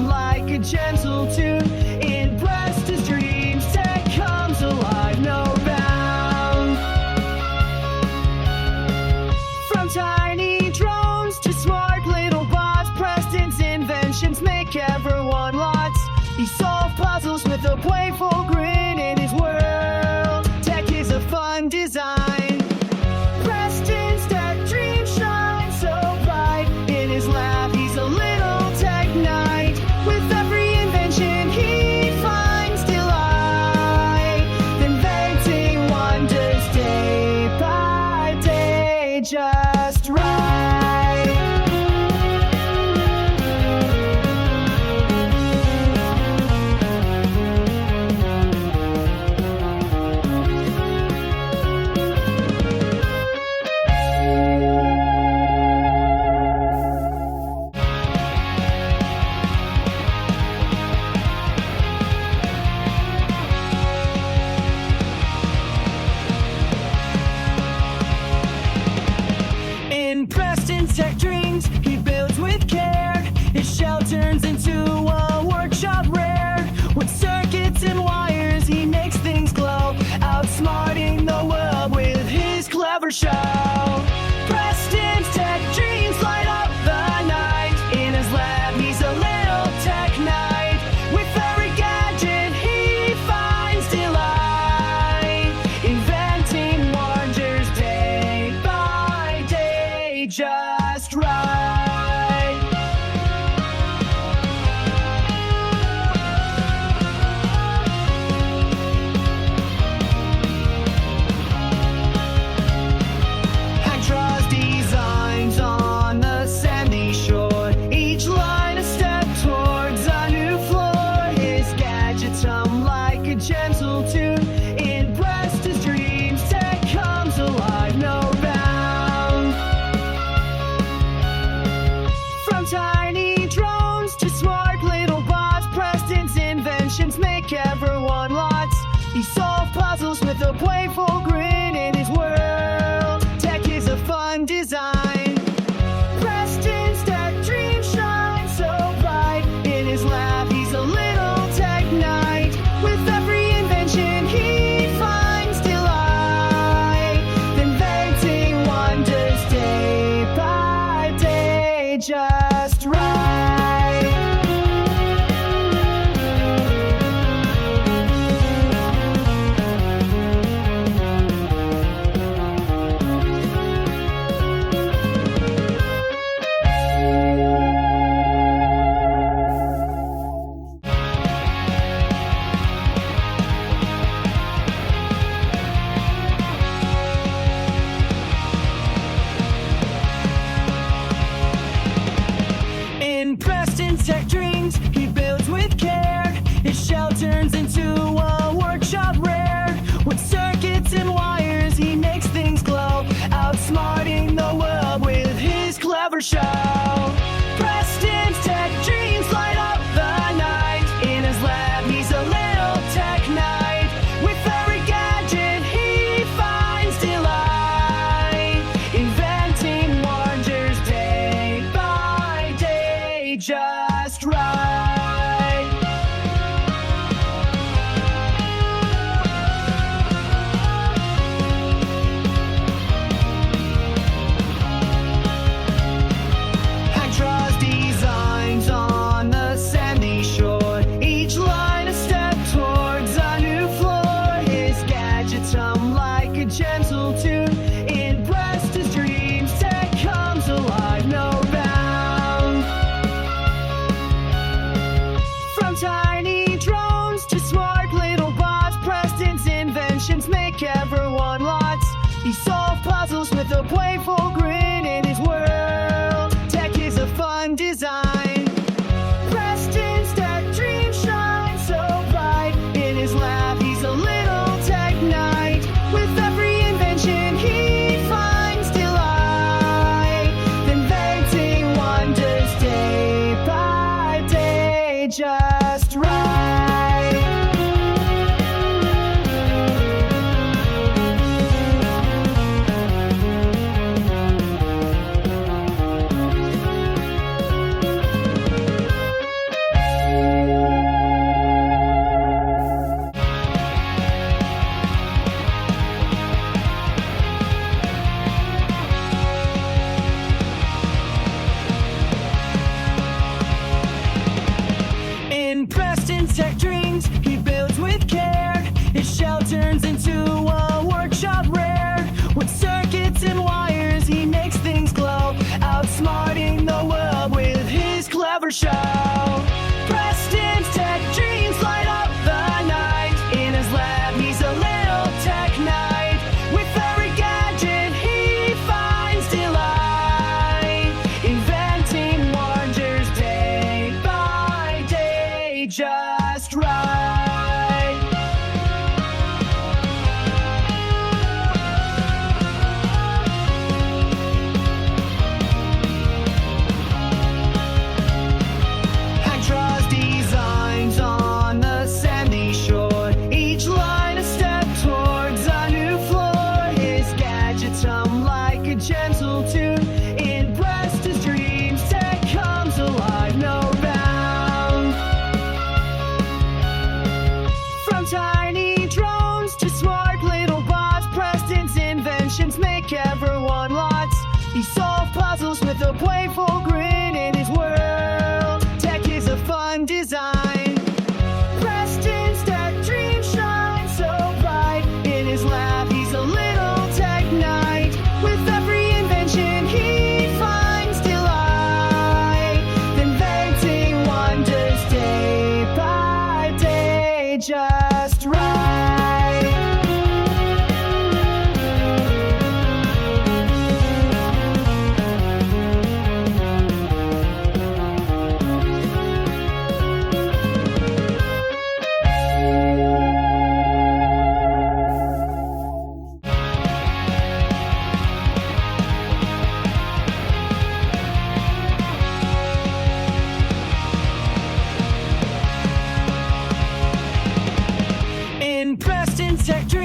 hum like a gentle tune. In Preston's dreams, tech comes alive, no bound. From tiny drones to smart little bots, Preston's inventions make everyone lots. He solves puzzles with a playful grin in his world. Tech is a fun design. Preston's tech dreams shine so bright. In his lab, he's a little tech knight. With every invention, he finds delight. Inventing wonders day by day, just right. In Preston's tech dreams, he builds with care. His shell turns into a workshop rare. With circuits and wires, he makes things glow, outsmarting the world with his clever show. Preston's tech dreams light up the night. In his lab, he's a little tech knight. With every gadget, he finds delight. Inventing wonders day by day, just right. Hack draws designs on the sandy shore, each line a step towards a new floor. His gadgets hum like a gentle tune. In Preston's dreams, tech comes alive, no bound. From tiny drones to smart little bots, Preston's inventions make everyone lots. He solves puzzles with a playful grin in his world. Tech is a fun design. Preston's tech dreams shine so bright. In his lab, he's a little tech knight. With every invention, he finds delight. Inventing wonders day by day, just right. In Preston's tech dreams, he builds with care. His shell turns into a workshop rare. With circuits and wires, he makes things glow, outsmarting the world with his clever show. Preston's tech dreams light up the night. In his lab, he's a little tech knight. With every gadget, he finds delight. Inventing wonders day by day, just right. Hack draws designs on the sandy shore, each line a step towards a new floor. His gadgets hum like a gentle tune. In Preston's dreams, tech comes alive, no bound. From tiny drones to smart little bots, Preston's inventions make everyone lots. He solves puzzles with a playful grin in his world. Tech is a fun design. Preston's tech dreams shine so bright. In his lab, he's a little tech knight. With every invention, he finds delight. Inventing wonders day by day, just right. In Preston's tech dreams, he builds with care. His shell turns into a workshop rare. With circuits and wires, he makes things glow, outsmarting the world with his clever show. Preston's tech dreams light up the night. In his lab, he's a little tech knight. With every gadget, he finds delight, inventing wonders day by day, just right. Draws designs on the sandy shore, each line a step towards a new floor. His gadgets hum like a gentle tune. In Preston's dreams, tech comes alive, no bound. From tiny drones to smart little bots, Preston's inventions make everyone lots. He solves puzzles with a playful grin. In his world, tech is a fun design. Preston's tech dreams shine so bright. In his lab, he's a little tech knight. With every invention, he finds delight, inventing wonders day by day, just right. In Preston's tech dreams,